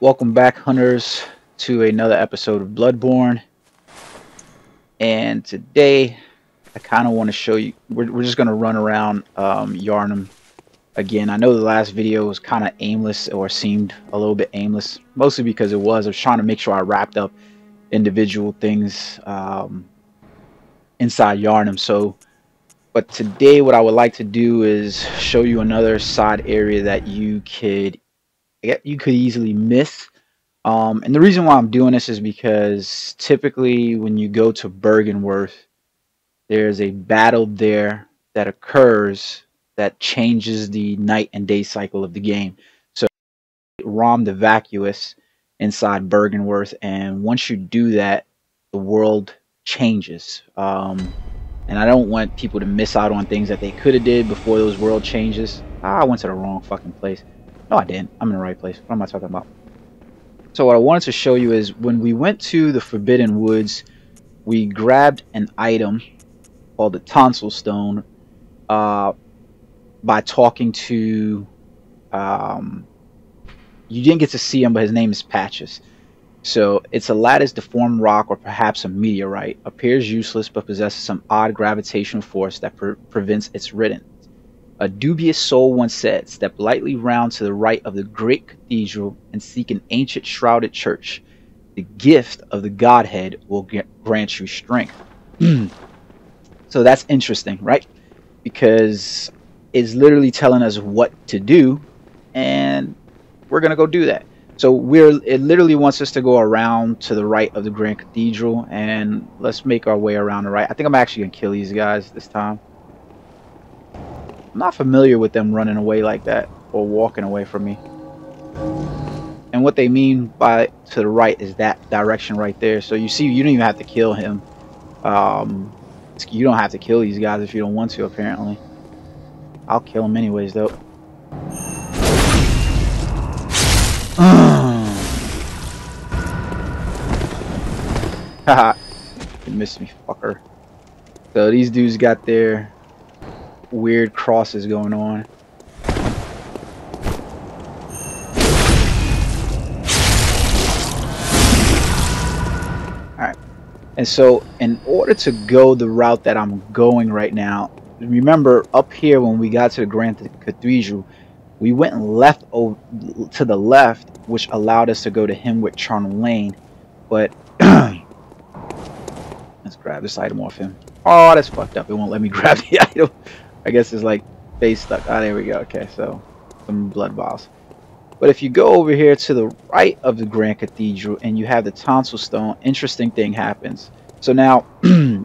Welcome back, hunters, to another episode of Bloodborne. And today, I kind of want to show you. We're just going to run around Yharnam again. I know the last video was kind of aimless, or seemed a little bit aimless, mostly because it was. I was trying to make sure I wrapped up individual things inside Yharnam. But today, what I would like to do is show you another side area that you could easily miss. And the reason why I'm doing this is because typically when you go to Bergenworth, there's a battle there that occurs that changes the night and day cycle of the game. So ROM the Vacuous inside Bergenworth, and once you do that, the world changes. And I don't want people to miss out on things that they could have did before those world changes. I went to the wrong fucking place. No, I didn't. I'm in the right place. What am I talking about? So what I wanted to show you is when we went to the Forbidden Woods, we grabbed an item called the Tonsil Stone by talking to... you didn't get to see him, but his name is Patches. So it's a lattice deformed rock, or perhaps a meteorite. Appears useless but possesses some odd gravitational force that prevents its riddance. A dubious soul once said, "Step lightly round to the right of the great cathedral and seek an ancient shrouded church. The gift of the Godhead will grant you strength." So that's interesting, right? Because it's literally telling us what to do, and we're going to go do that. So it literally wants us to go around to the right of the Grand Cathedral, and let's make our way around the right. I think I'm actually going to kill these guys this time. I'm not familiar with them running away like that or walking away from me. And what they mean by to the right is that direction right there. So you see, you don't even have to kill him. You don't have to kill these guys if you don't want to, apparently. I'll kill them anyways, though. Haha. You missed me, fucker. So these dudes got their weird crosses going on. Alright. And so in order to go the route that I'm going right now, remember up here when we got to the Grand Cathedral, we went left over to the left, which allowed us to go to Hemwick Charnel Lane. But let's grab this item off him. Oh, that's fucked up. It won't let me grab the item. I guess it's like face stuck. Ah, there we go. Okay, so some blood vials. But if you go over here to the right of the Grand Cathedral and you have the Tonsil Stone, interesting thing happens. So now I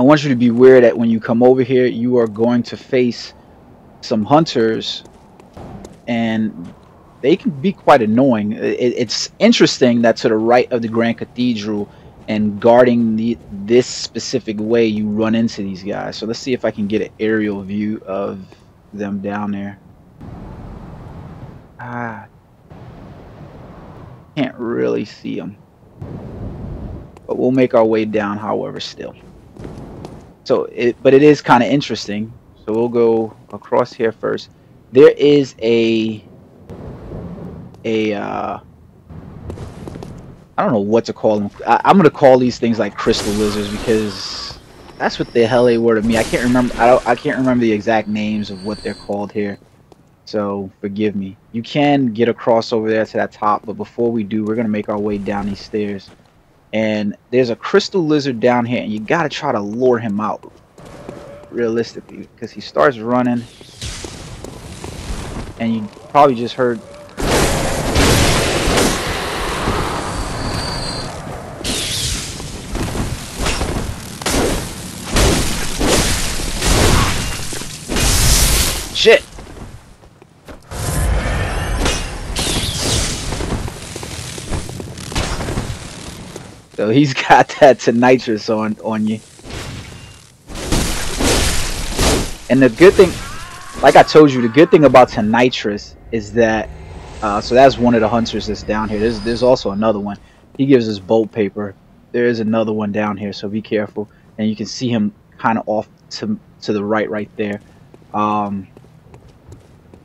want you to be aware that when you come over here, you are going to face some hunters, and they can be quite annoying. It's interesting that to the right of the Grand Cathedral and guarding this specific way, you run into these guys. So let's see if I can get an aerial view of them down there. Can't really see them, but we'll make our way down, however, still. So but it is kind of interesting. So we'll go across here first. There is I don't know what to call them. I'm gonna call these things like crystal lizards, because that's what the hell they were to me. I can't remember. I can't remember the exact names of what they're called here. So forgive me. You can get across over there to that top, but before we do, we're gonna make our way down these stairs. And there's a crystal lizard down here, and you gotta try to lure him out realistically, because he starts running, and you probably just heard. Shit. So he's got that Tonitrus on you. And the good thing, like I told you, the good thing about Tonitrus is that so that's one of the hunters that's down here. There's also another one. He gives us bolt paper. There is another one down here, so be careful. And you can see him kind of off to the right there.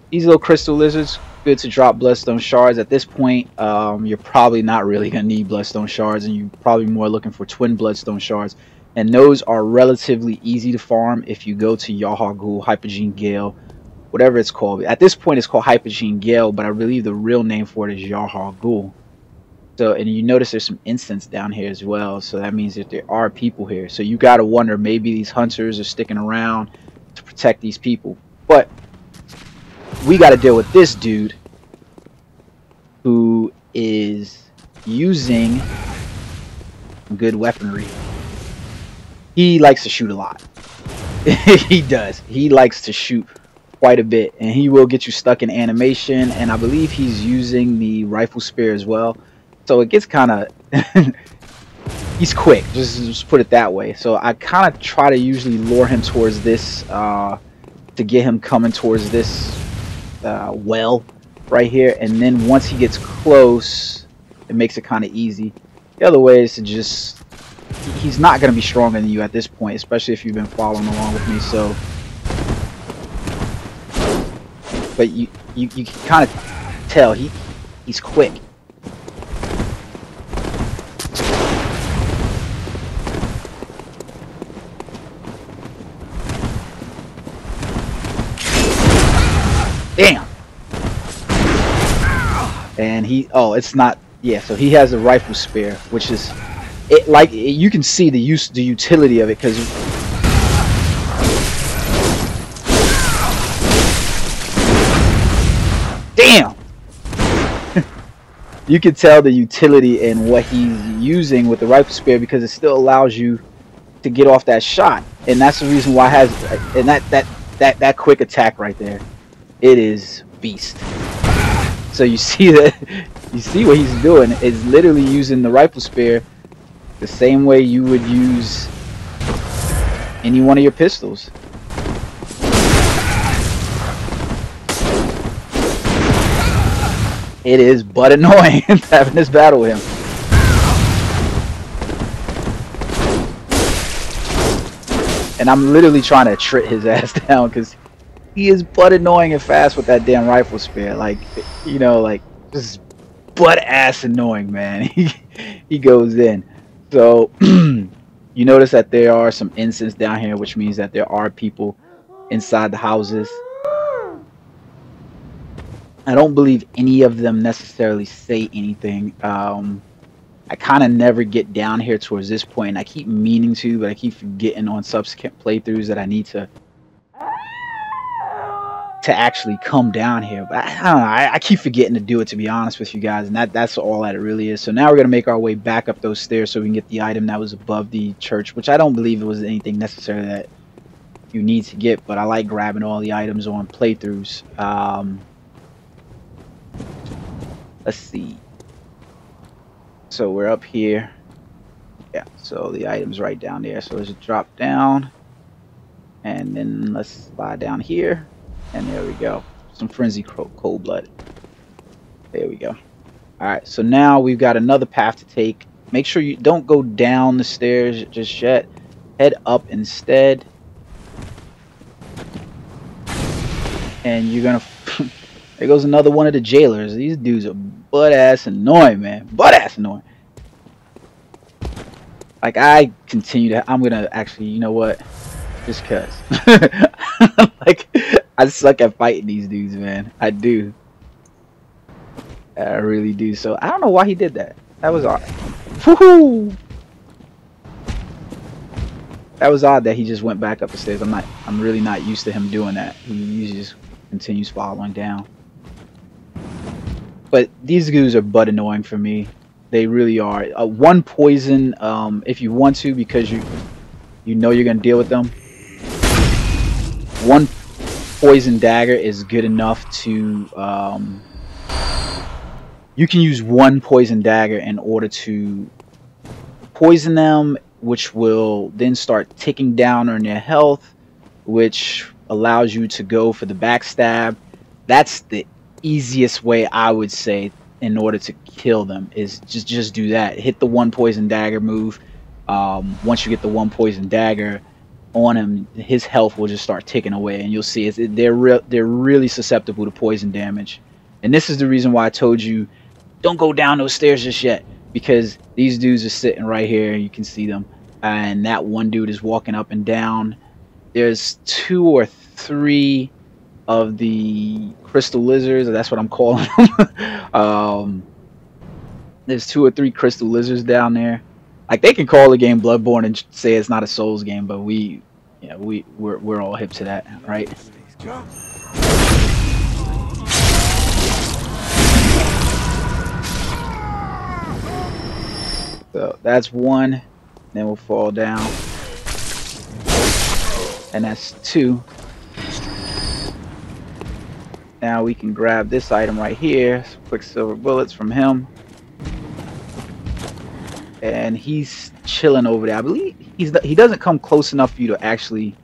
These little crystal lizards, good to drop bloodstone shards. At this point, you're probably not really gonna need bloodstone shards, and you're probably more looking for twin bloodstone shards. And those are relatively easy to farm if you go to Yahar Ghul, Hypergene Gale, whatever it's called. At this point, it's called Hypergene Gale, but I believe the real name for it is Yahar Ghul. So, and you notice there's some incense down here as well. So that means that there are people here. So you gotta wonder, maybe these hunters are sticking around to protect these people. But we got to deal with this dude who is using good weaponry. He likes to shoot a lot. He does. He likes to shoot quite a bit, and he will get you stuck in animation. And I believe he's using the rifle spear as well. So it gets kind of he's quick. Just put it that way. So I kind of try to usually lure him towards this to get him coming towards this well right here, and then once he gets close, it makes it kind of easy. The other way is to just, he's not going to be stronger than you at this point, especially if you've been following along with me. So, but you can kind of tell he's quick. Damn. And it's not, yeah, so he has a rifle spear, which is you can see the utility of it, because damn. You can tell the utility in what he's using with the rifle spear, because it still allows you to get off that shot. And that's the reason why it has, and that quick attack right there, it is beast. So you see that, you see what he's doing is literally using the rifle spear the same way you would use any one of your pistols. It is but annoying having this battle with him. And I'm literally trying to trick his ass down, because he is but annoying and fast with that damn rifle spear. Like, you know, like, just butt ass annoying, man. He goes in. So you notice that there are some incense down here, which means that there are people inside the houses. I don't believe any of them necessarily say anything. I kind of never get down here towards this point, and I keep meaning to, but I keep forgetting on subsequent playthroughs that I need to actually come down here. But I don't know, I keep forgetting to do it, to be honest with you guys, and that's all that it really is. So now we're gonna make our way back up those stairs so we can get the item that was above the church, which I don't believe it was anything necessary that you need to get, but I like grabbing all the items on playthroughs. Let's see, so we're up here, yeah, so the item's right down there. So let's drop down, and then let's slide down here. And there we go. Some frenzy cold blood. There we go. Alright, so now we've got another path to take. Make sure you don't go down the stairs just yet. Head up instead. And you're gonna there goes another one of the jailers. These dudes are butt ass annoying, man. Butt ass annoying. Like, I continue to, I'm gonna actually, you know what? Just cuz. Like, I suck at fighting these dudes, man. I do. I really do. So I don't know why he did that. That was odd. Woohoo! That was odd that he just went back up the stairs. I'm really not used to him doing that. He usually just continues following down. But these dudes are butt annoying for me. They really are. One poison, if you want to, because you know you're gonna deal with them. One poison dagger is good enough to you can use one poison dagger in order to poison them, which will then start ticking down on their health, which allows you to go for the backstab. That's the easiest way, I would say, in order to kill them, is just do that. Hit the one poison dagger move. Once you get the one poison dagger on him, his health will just start ticking away, and you'll see they're really susceptible to poison damage. And this is the reason why I told you, don't go down those stairs just yet, because these dudes are sitting right here, and you can see them. And that one dude is walking up and down. There's 2 or 3 of the crystal lizards. That's what I'm calling them. There's 2 or 3 crystal lizards down there. Like, they can call the game Bloodborne and say it's not a Souls game, but we're all hip to that, right? So that's 1. Then we'll fall down, and that's 2. Now we can grab this item right here. Some quicksilver bullets from him. And he's chilling over there. I believe he doesn't come close enough for you to actually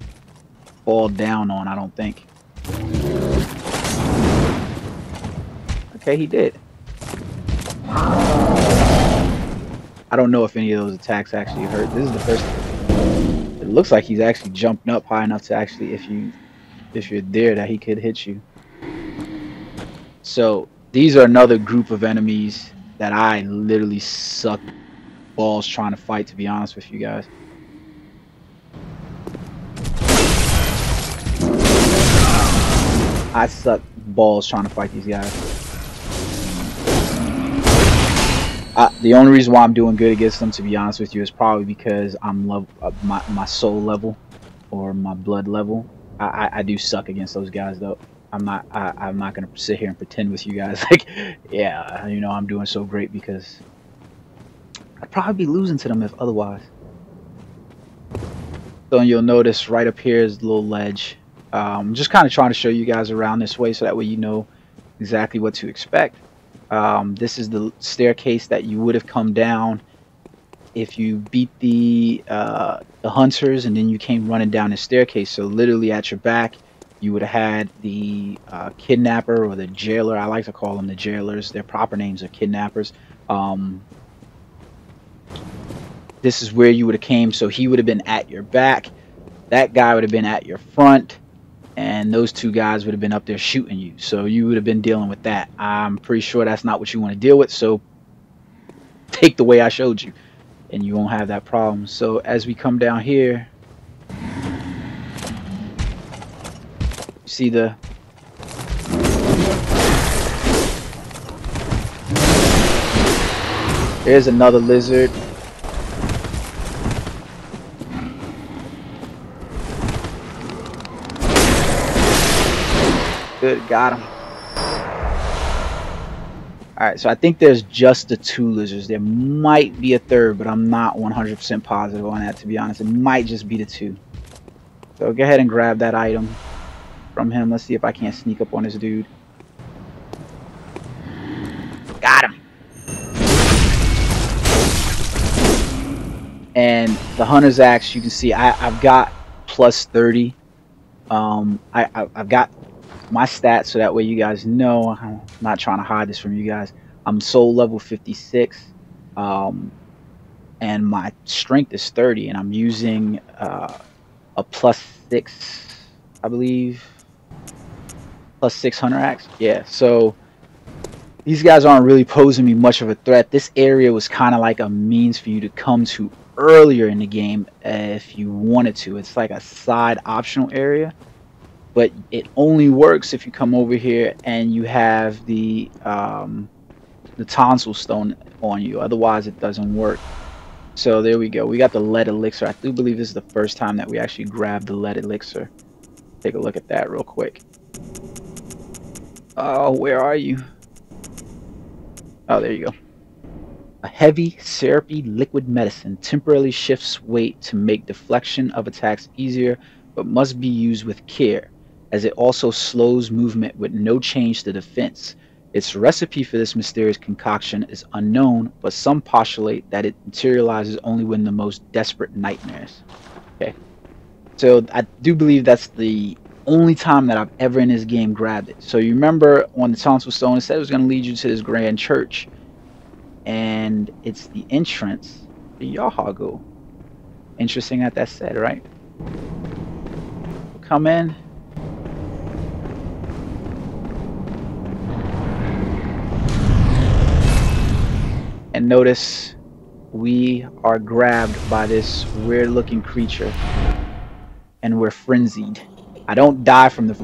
fall down on, I don't think. Okay, he did. I don't know if any of those attacks actually hurt. This is the first. It looks like he's actually jumping up high enough to actually, if you're there, that he could hit you. So these are another group of enemies that I literally suck balls trying to fight, to be honest with you guys. I suck balls trying to fight these guys. The only reason why I'm doing good against them, to be honest with you, is probably because I'm my soul level or my blood level. I do suck against those guys, though. I'm not gonna sit here and pretend with you guys like, yeah, you know, I'm doing so great, because I'd probably be losing to them if otherwise. So you'll notice right up here is a little ledge. I'm just kind of trying to show you guys around this way, so that way you know exactly what to expect. This is the staircase that you would have come down if you beat the hunters, and then you came running down the staircase. So literally at your back, you would have had the kidnapper, or the jailer. I like to call them the jailers. Their proper names are kidnappers. This is where you would have came, so he would have been at your back. That guy would have been at your front. And those 2 guys would have been up there shooting you. So you would have been dealing with that. I'm pretty sure that's not what you want to deal with. So take the way I showed you, and you won't have that problem. So as we come down here, you see the... There's another lizard. Good, got him. Alright, so I think there's just the 2 lizards. There might be a 3rd, but I'm not 100% positive on that, to be honest. It might just be the 2. So go ahead and grab that item from him. Let's see if I can't sneak up on this dude. Got him. And the hunter's axe, you can see I've got plus 30. I've got my stats, so that way you guys know. I'm not trying to hide this from you guys. I'm soul level 56, and my strength is 30, and I'm using a plus 6, I believe, plus 6 hunter axe. Yeah, so these guys aren't really posing me much of a threat. This area was kind of like a means for you to come to earlier in the game if you wanted to. It's like a side optional area, but it only works if you come over here and you have the tonsil stone on you. Otherwise it doesn't work. So there we go. We got the lead elixir. I do believe this is the first time that we actually grabbed the lead elixir. Take a look at that real quick. Oh, where are you? Oh, there you go. A heavy, syrupy liquid medicine temporarily shifts weight to make deflection of attacks easier, but must be used with care, as it also slows movement with no change to defense. Its recipe for this mysterious concoction is unknown, but some postulate that it materializes only when the most desperate nightmares. Okay, so I do believe that's the only time that I've ever in this game grabbed it. So you remember on the tonsil stone, it said it was going to lead you to this grand church, and it's the entrance to Yahago. Interesting that that's said, right? Come in. And notice we are grabbed by this weird looking creature and we're frenzied. I don't die from the.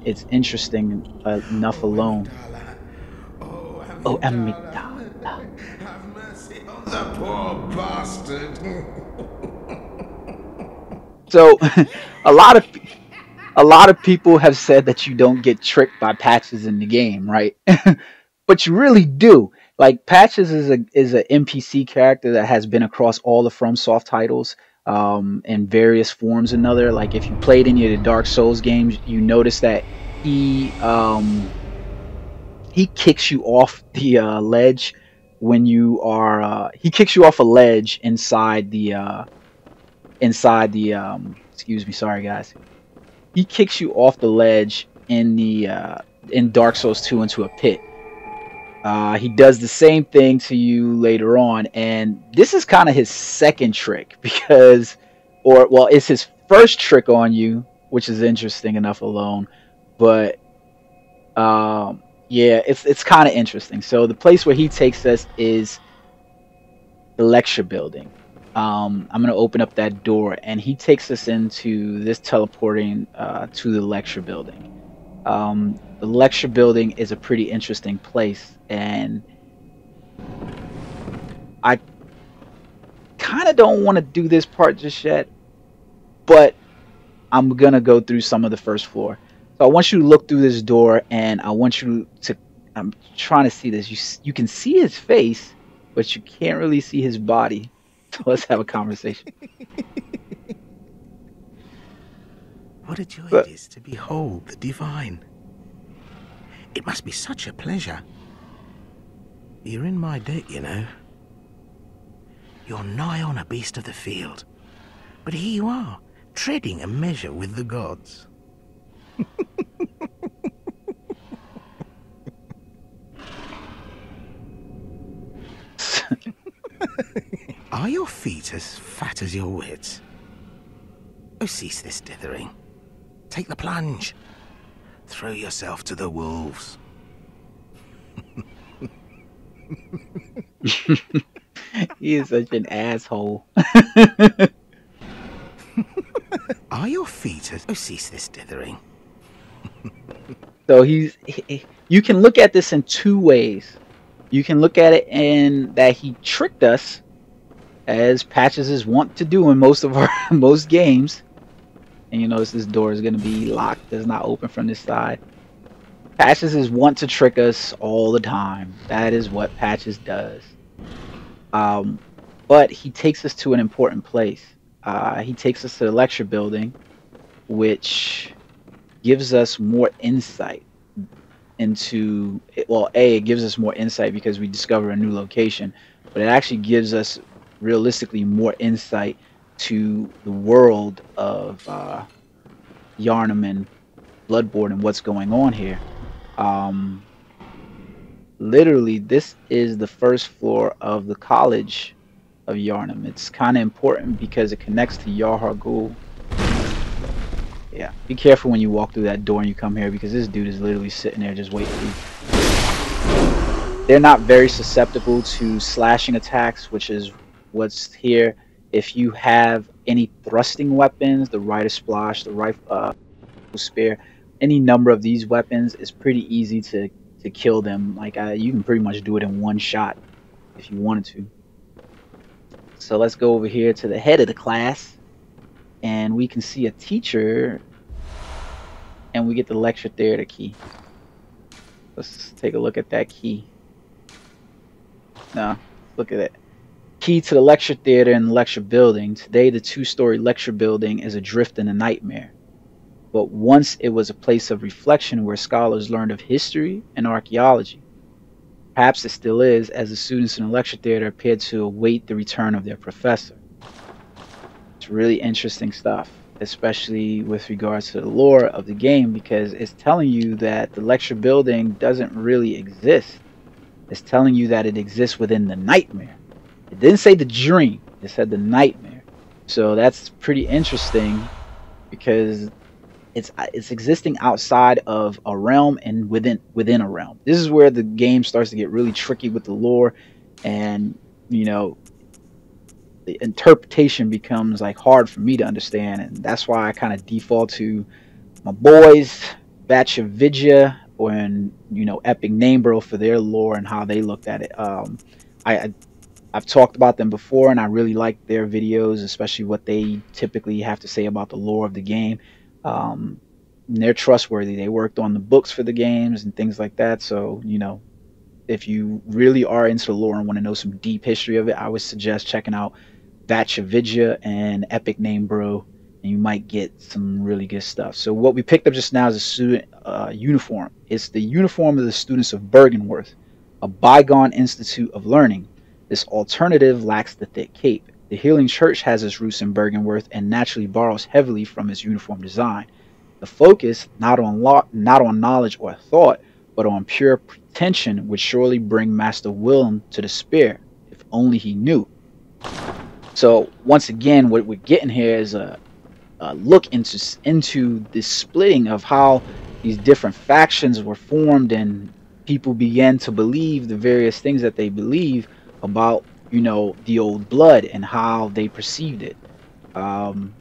It's interesting enough Oh, alone. Amygdala. Oh, Oh, Amygdala. Have mercy on the poor bastard. so a lot of a lot of people have said that you don't get tricked by Patches in the game, right? But you really do. Like Patches is a NPC character that has been across all the FromSoft titles in various forms or another. Like if you played any of the Dark Souls games, you notice that he kicks you off the ledge when you are he kicks you off a ledge inside the excuse me, sorry guys. He kicks you off the ledge in Dark Souls 2 into a pit. He does the same thing to you later on, and this is kind of his second trick because, or well, it's his first trick on you, which is interesting enough alone. But yeah, it's kind of interesting. So the place where he takes us is the lecture building. I'm gonna open up that door, and he takes us into this teleporting to the lecture building. The lecture building is a pretty interesting place, and I kind of don't want to do this part just yet, but I'm gonna go through some of the first floor. So I want you to look through this door, and I want you to. I'm trying to see this. You can see his face, but you can't really see his body. So let's have a conversation. What a joy it But is to behold the divine. It must be such a pleasure. You're in my debt, you know. You're nigh on a beast of the field. But here you are, treading a measure with the gods. Are your feet as fat as your wits? Oh, cease this dithering. Take the plunge. Throw yourself to the wolves. he is such an asshole. Are your feet as... Oh, cease this dithering. So you can look at this in two ways. You can look at it in that he tricked us, as Patches is wont to do in most of our most games. And you notice this door is going to be locked. It's not open from this side. Patches is wont to trick us all the time. That is what Patches does. But he takes us to an important place. He takes us to the lecture building, which gives us more insight into, well, it gives us more insight because we discover a new location, but it actually gives us realistically more insight to the world of Yharnam and Bloodborne and what's going on here. Literally, this is the first floor of the College of Yharnam. It's kind of important because it connects to Yarhagul. Yeah, be careful when you walk through that door and you come here, because this dude is literally sitting there just waiting for you. They're not very susceptible to slashing attacks, which is what's here. If you have any thrusting weapons, the Rider Splash, the Rifle Spear, any number of these weapons, is pretty easy to kill them. Like you can pretty much do it in one shot if you wanted to. So let's go over here to the head of the class, and we can see a teacher, and we get the lecture theater key. Let's take a look at that key. No, look at it. Key to the lecture theater and the lecture building. Today, the two-story lecture building is adrift in a nightmare. But once it was a place of reflection where scholars learned of history and archaeology. Perhaps it still is, as the students in the lecture theater appeared to await the return of their professor. It's really interesting stuff, especially with regards to the lore of the game, because it's telling you that the lecture building doesn't really exist. It's telling you that it exists within the nightmare. It didn't say the dream, it said the nightmare. So that's pretty interesting, because it's existing outside of a realm and within a realm. This is where the game starts to get really tricky with the lore, and you know the interpretation becomes like hard for me to understand, and that's why I kind of default to my boys Vachavidya and Epic Name Bro for their lore and how they looked at it. I I've talked about them before, and I really like their videos, especially what they typically have to say about the lore of the game. Um, they're trustworthy. They worked on the books for the games and things like that. So, if you really are into the lore and want to know some deep history of it, I would suggest checking out Vachavidya and Epic Name Bro, and you might get some really good stuff. So what we picked up just now is a student uniform. It's the uniform of the students of Bergenworth, a bygone institute of learning. This alternative lacks the thick cape. The Healing Church has its roots in Bergenworth and naturally borrows heavily from its uniform design. The focus not on knowledge or thought, but on pure pretension would surely bring Master Willem to despair, if only he knew. So once again, what we're getting here is a look into this splitting of how these different factions were formed, and people began to believe the various things that they believe about the old blood and how they perceived it. Um,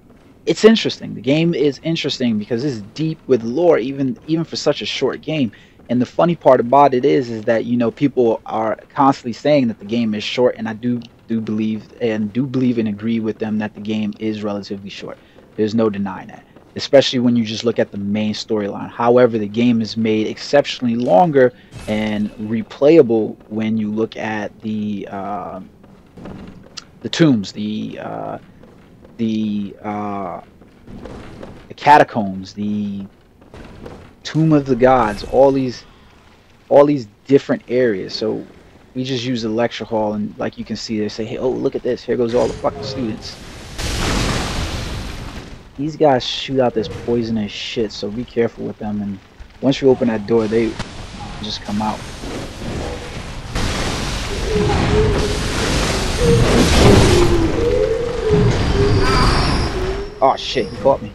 it's interesting. The game is interesting because it's deep with lore, even for such a short game. And the funny part about it is that people are constantly saying that the game is short, and I do believe and agree with them that the game is relatively short. There's no denying that, especially when you just look at the main storyline. However, the game is made exceptionally longer and replayable when you look at the tombs, the the catacombs, the tomb of the gods, all these different areas. So we just use the lecture hall, and like you can see, they say, hey, oh, look at this, here goes all the fucking students. These guys shoot out this poisonous shit, so be careful with them, and once you open that door, they just come out. Oh shit, he caught me.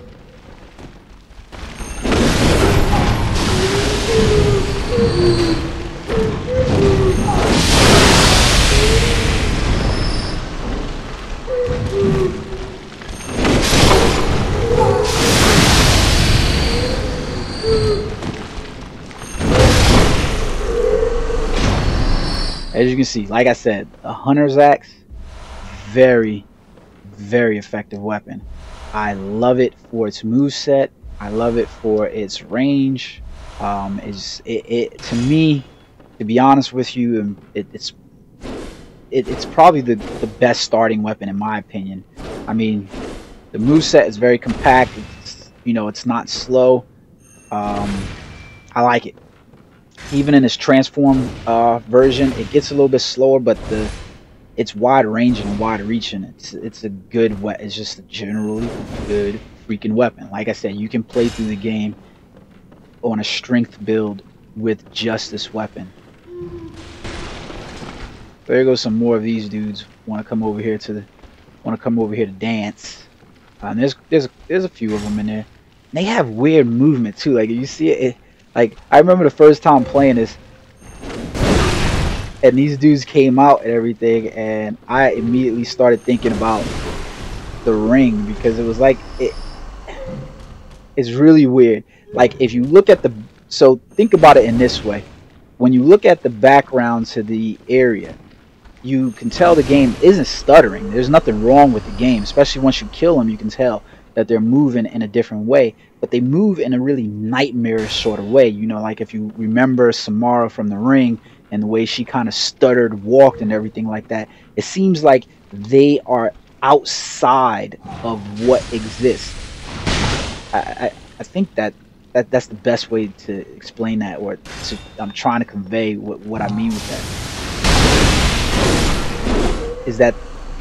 As you can see, like I said, a hunter's axe, very, very effective weapon. I love it for its moveset. I love it for its range. To me, to be honest with you, it's probably the best starting weapon in my opinion. I mean, the moveset is very compact. It's not slow. I like it. Even in its transform version, it gets a little bit slower, but it's wide ranging and wide reaching. It's a good weapon. It's just a generally good freaking weapon. Like I said, you can play through the game on a strength build with just this weapon. There goes some more of these dudes. Want to come over here to dance. And there's a few of them in there. And they have weird movement too. Like you see it, like I remember the first time playing this, and these dudes came out and everything, and I immediately started thinking about the Ring, because it was like it's really weird. Like if you look at so think about it in this way. When you look at the background to the area, you can tell the game isn't stuttering. There's nothing wrong with the game, especially once you kill them. You can tell that they're moving in a different way, but they move in a really nightmarish sort of way. Like if you remember Samara from the Ring and the way she kind of stuttered, walked, and everything like that, it seems like they are outside of what exists. I think that's the best way to explain that, or I'm trying to convey what I mean with that. Is that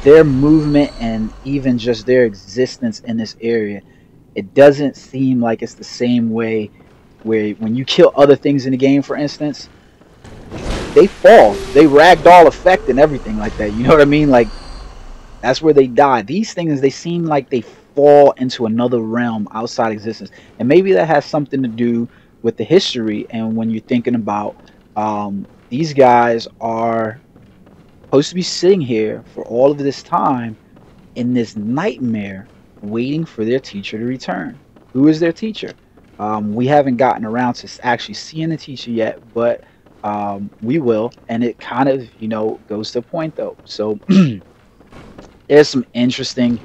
their movement and even just their existence in this area, it doesn't seem like it's the same way where when you kill other things in the game, for instance, they fall, they ragdoll effect and everything like that, you know what I mean? Like that's where they die. These things, they seem like they fall into another realm outside existence, and maybe that has something to do with the history. And when you're thinking about these guys are supposed to be sitting here for all of this time in this nightmare waiting for their teacher to return. Who is their teacher? We haven't gotten around to actually seeing the teacher yet, but we will. And it kind of, goes to the point though. So there's some interesting,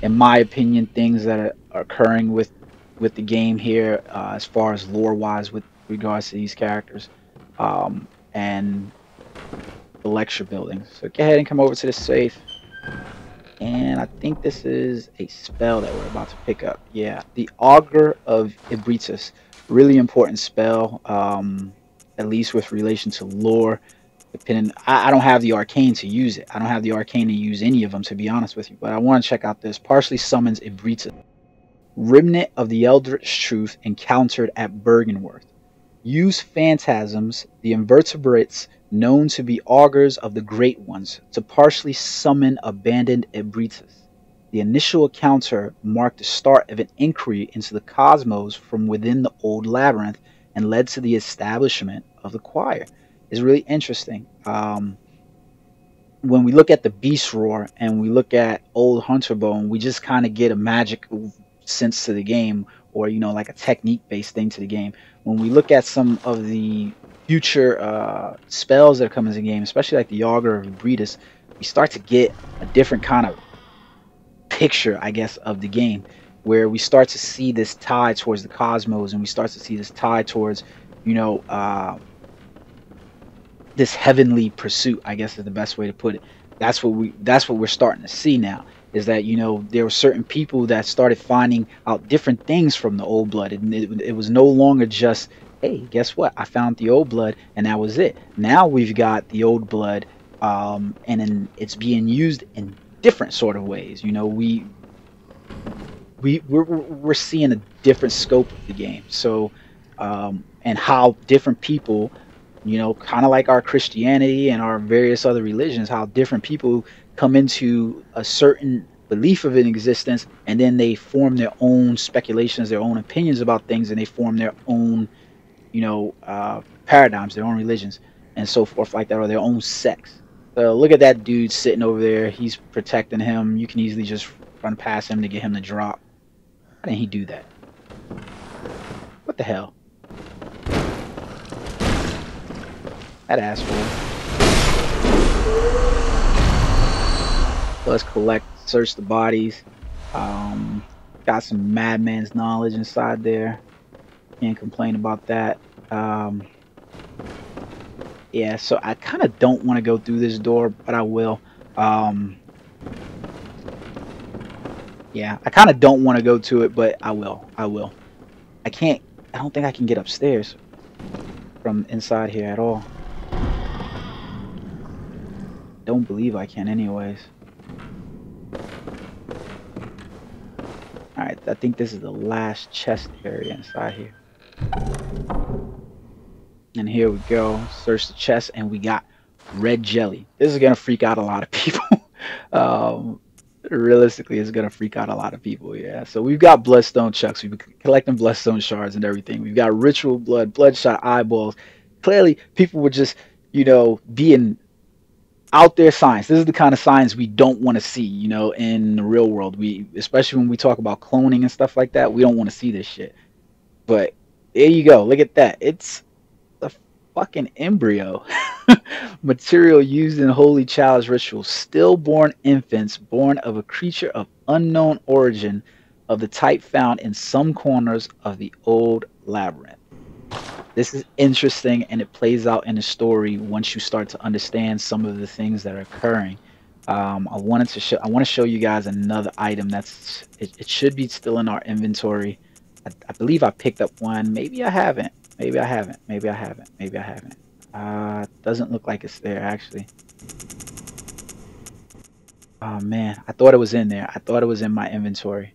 in my opinion, things that are occurring with the game here, as far as lore wise with regards to these characters, and the lecture building. So go ahead and come over to the safe. And I think this is a spell that we're about to pick up. Yeah, the Augur of Ibritus. Really important spell, at least with relation to lore. Depending, I don't have the arcane to use it. I don't have the arcane to use any of them, to be honest with you. But I want to check out this. Partially summons Ibritus. Remnant of the Eldritch Truth encountered at Bergenworth. Use phantasms, the invertebrates known to be augurs of the Great Ones, to partially summon abandoned Ebritus. The initial encounter marked the start of an inquiry into the cosmos from within the old labyrinth and led to the establishment of the choir. It's really interesting. When we look at the Beast Roar and we look at Old Hunterbone, we just kind of get a magic sense to the game, or like a technique based thing to the game. When we look at some of the future spells that come into the game, especially like the Augur of Ibritus, we start to get a different kind of picture, I guess, of the game, where we start to see this tie towards the cosmos, and we start to see this tie towards this heavenly pursuit, I guess is the best way to put it. That's what we're starting to see now, is that there were certain people that started finding out different things from the old blood, and it was no longer just, hey, guess what, I found the old blood and that was it. Now we've got the old blood, and it's being used in different sort of ways. We're seeing a different scope of the game. So and how different people, kind of like our Christianity and our various other religions, how different people come into a certain belief of an existence, and then they form their own speculations, their own opinions about things, and they form their own, paradigms, their own religions, and so forth like that, or their own sects. So look at that dude sitting over there. He's protecting him. You can easily just run past him to get him to drop. Why didn't he do that? What the hell? That asshole. Let's search the bodies. Got some madman's knowledge inside there. Can't complain about that. Yeah, so I kind of don't want to go through this door, but I will. Yeah, I kind of don't want to go to it, but I will. I don't think I can get upstairs from inside here at all. Don't believe I can anyways. Alright, I think this is the last chest area inside here. And here we go. Search the chest and we got red jelly. This is going to freak out a lot of people. Realistically, it's going to freak out a lot of people, yeah. So we've got bloodstone chucks. We've been collecting bloodstone shards and everything. We've got ritual blood, bloodshot eyeballs. Clearly, people were just, being out there science. This is the kind of science we don't want to see, in the real world. Especially when we talk about cloning and stuff like that, we don't want to see this shit. But there you go. Look at that. It's a fucking embryo. Material used in holy child's rituals. Stillborn infants born of a creature of unknown origin, of the type found in some corners of the old labyrinth. This is interesting, and it plays out in the story once you start to understand some of the things that are occurring. I want to show you guys another item that's it should be still in our inventory. I believe I picked up one. Maybe I haven't. Maybe I haven't. Maybe I haven't. Maybe I haven't. Doesn't look like it's there actually. Oh man, I thought it was in there. I thought it was in my inventory.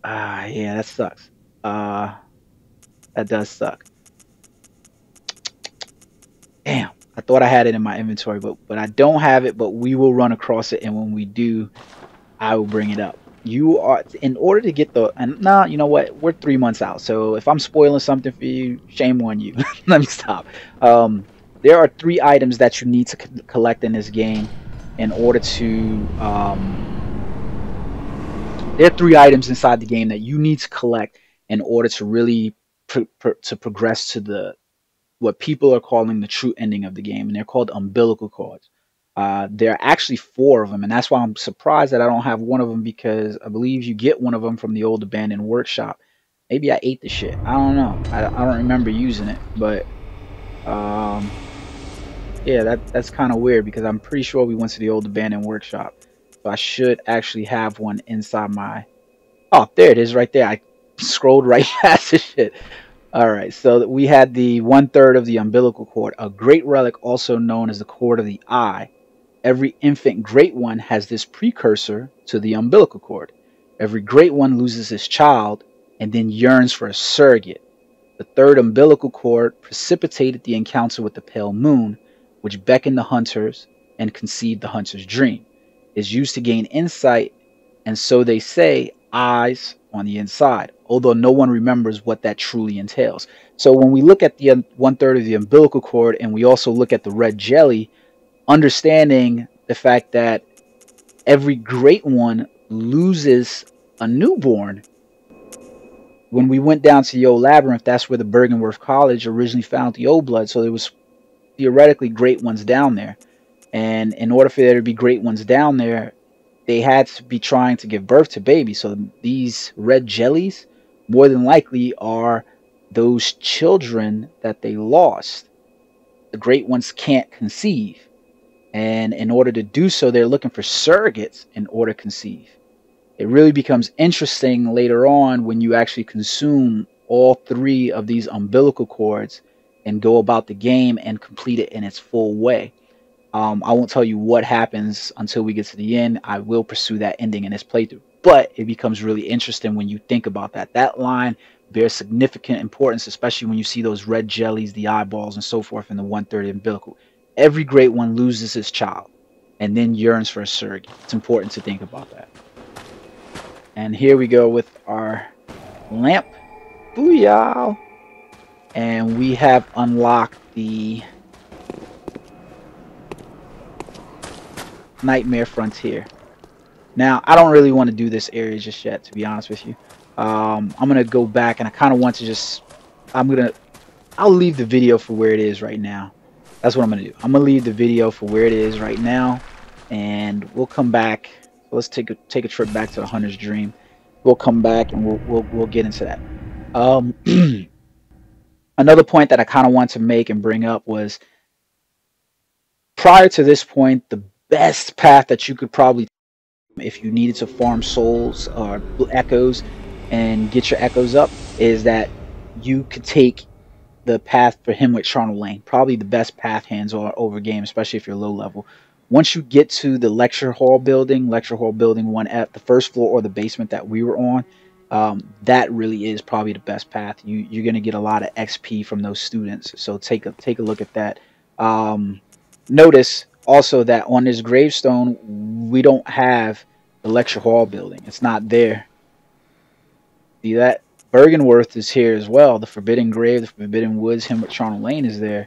Yeah, that sucks. That does suck. Damn, I thought I had it in my inventory, but I don't have it. But we will run across it, and when we do, I will bring it up. You are, in order to get the, and nah, you know what? We're 3 months out, so if I'm spoiling something for you, shame on you. Let me stop. there are 3 items that you need to collect in this game in order to there are 3 items inside the game that you need to collect in order to really progress to the what people are calling the true ending of the game, and they're called umbilical cords. There are actually 4 of them, and that's why I'm surprised that I don't have one of them, because I believe you get one of them from the old abandoned workshop. Maybe I ate the shit. I don't know. I don't remember using it, but um, yeah, that's kind of weird because I'm pretty sure we went to the old abandoned workshop, so I should actually have one inside my. Oh, there it is, right there. I scrolled right past the shit. All right, so we had the 1/3 of the umbilical cord, a great relic also known as the cord of the eye. Every infant great one has this precursor to the umbilical cord. Every great one loses his child and then yearns for a surrogate. The 3rd umbilical cord precipitated the encounter with the pale moon, which beckoned the hunters and conceived the hunter's dream. It is used to gain insight, and so they say, eyes on the inside, although no one remembers what that truly entails. So when we look at the 1/3 of the umbilical cord, and we also look at the red jelly, understanding the fact that every great one loses a newborn. When we went down to the old labyrinth, that's where the Bergenworth College originally found the old blood. So there was theoretically great ones down there. And in order for there to be great ones down there, they had to be trying to give birth to babies. So these red jellies, more than likely, are those children that they lost. The great ones can't conceive. And in order to do so, they're looking for surrogates in order to conceive. It really becomes interesting later on when you actually consume all 3 of these umbilical cords and go about the game and complete it in its full way. I won't tell you what happens until we get to the end. I will pursue that ending in this playthrough. But it becomes really interesting when you think about that. That line bears significant importance, especially when you see those red jellies, the eyeballs, and so forth in the 1/3 umbilical. Every great one loses his child and then yearns for a surrogate. It's important to think about that. And here we go with our lamp. Booyah! And we have unlocked the Nightmare Frontier. Now, I don't really want to do this area just yet, to be honest with you. I'm going to go back, and I kind of want to just... I'll leave the video for where it is right now. That's what I'm going to do. I'm going to leave the video for where it is right now, and we'll come back. Let's take a trip back to the Hunter's Dream. We'll come back, and we'll get into that. Another point that I kind of want to make and bring up was, prior to this point, the best path that you could probably, if you needed to farm souls or echoes and get your echoes up, is that you could take the path for him with Charnel Lane. Probably the best path hands over game, especially if you're low level. Once you get to the lecture hall building 1 at the first floor or the basement that we were on, that really is probably the best path. You're going to get a lot of XP from those students. So take a look at that. Notice also that on this gravestone, we don't have the lecture hall building. It's not there. See that? Bergenworth is here as well. The Forbidden Grave, the Forbidden Woods, him with Charnel Lane is there.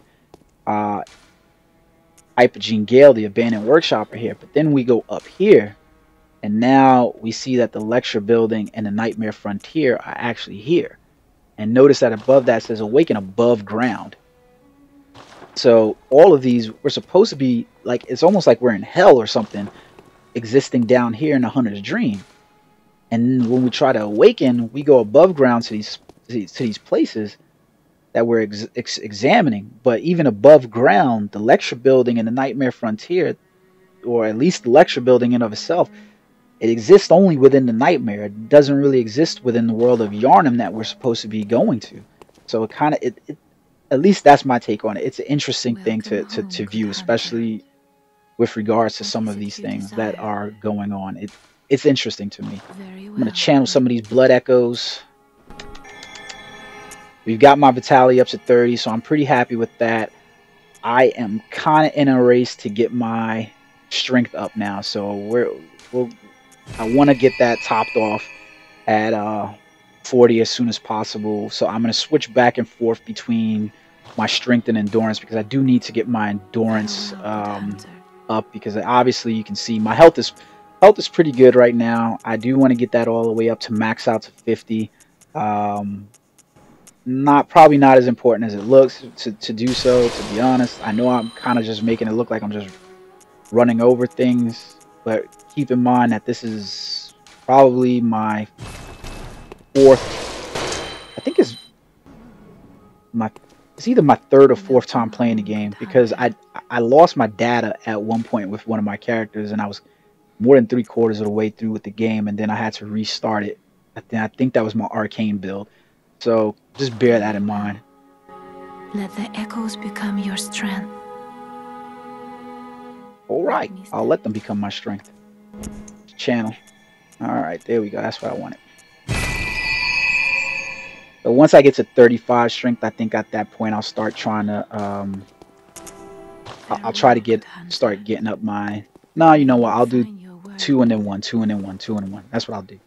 Hypogene Gale, the Abandoned Workshop are here. But then we go up here, and now we see that the lecture building and the Nightmare Frontier are actually here. And notice that above that says Awaken Above Ground. So all of these, we're supposed to be like, it's almost like we're in hell or something, existing down here in the Hunter's Dream. And when we try to awaken, we go above ground to these places that we're examining. But even above ground, the lecture building and the Nightmare Frontier, or at least the lecture building in of itself, it exists only within the nightmare. It doesn't really exist within the world of Yharnam that we're supposed to be going to. So it kind of, at least that's my take on it. It's an interesting thing to view, especially with regards to some of these things that are going on. It's interesting to me. I'm going to channel some of these blood echoes. We've got my Vitality up to 30, so I'm pretty happy with that. I am kind of in a race to get my strength up now, so I want to get that topped off at 40 as soon as possible. So I'm going to switch back and forth between my strength and endurance, because I do need to get my endurance up, because obviously you can see my health is pretty good right now. I do want to get that all the way up to max out to 50. Probably not as important as it looks to do so, to be honest. I know I'm kind of just making it look like I'm just running over things, but keep in mind that this is probably my fourth, I think it's either my third or fourth time playing the game, because I lost my data at one point with one of my characters, and I was more than 3/4 of the way through with the game, and then I had to restart it. I think that was my arcane build, so just bear that in mind. Let the echoes become your strength. All right, I'll let them become my strength. Channel. All right, there we go. That's what I wanted. So once I get to 35 strength, I think at that point I'll start trying to I'll try to start getting up my. No, you know what? I'll do 2 and then 1, 2 and then 1, 2 and then 1. That's what I'll do.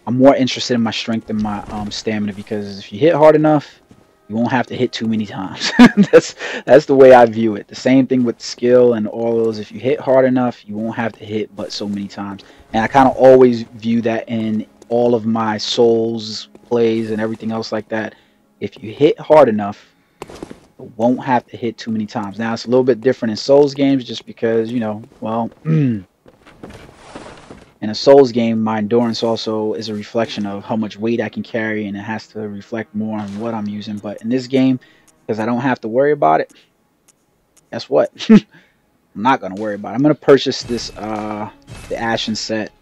I'm more interested in my strength and my stamina, because if you hit hard enough, you won't have to hit too many times. that's the way I view it. The same thing with skill and all those. If you hit hard enough, you won't have to hit but so many times. And I kind of always view that in all of my Souls plays and everything else like that. If you hit hard enough, you won't have to hit too many times. Now, it's a little bit different in Souls games, just because, you know, well, in a Souls game, my endurance also is a reflection of how much weight I can carry, and it has to reflect more on what I'm using. But in this game, because I don't have to worry about it, guess what? I'm not going to worry about it. I'm going to purchase this, the Ashen set.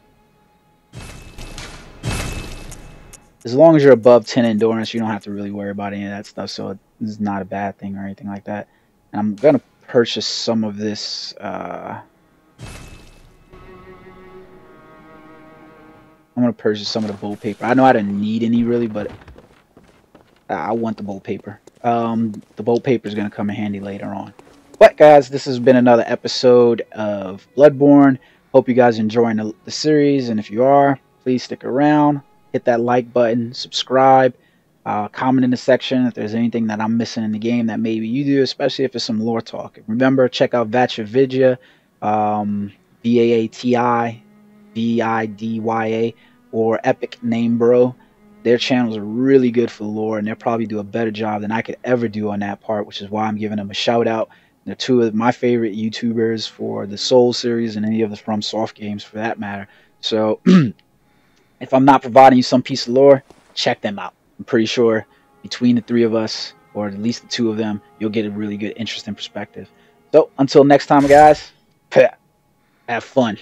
As long as you're above 10 endurance, you don't have to really worry about any of that stuff, so it's not a bad thing or anything like that. And I'm going to purchase some of this, I'm going to purchase some of the bolt paper. I know I didn't need any really, but I want the bolt paper. The bolt paper is going to come in handy later on. But guys, this has been another episode of Bloodborne. Hope you guys are enjoying the series, and if you are, please stick around. Hit that like button, subscribe, comment in the section if there's anything that I'm missing in the game that maybe you do, especially if it's some lore talk. Remember, check out Vatchavidya, Vaati Vidya, or Epic Name Bro. Their channels are really good for lore, and they'll probably do a better job than I could ever do on that part, which is why I'm giving them a shout out. They're two of my favorite YouTubers for the Soul series and any of the FromSoft games for that matter. So if I'm not providing you some piece of lore, check them out. I'm pretty sure between the three of us, or at least the two of them, you'll get a really good, interesting perspective. So until next time, guys, have fun.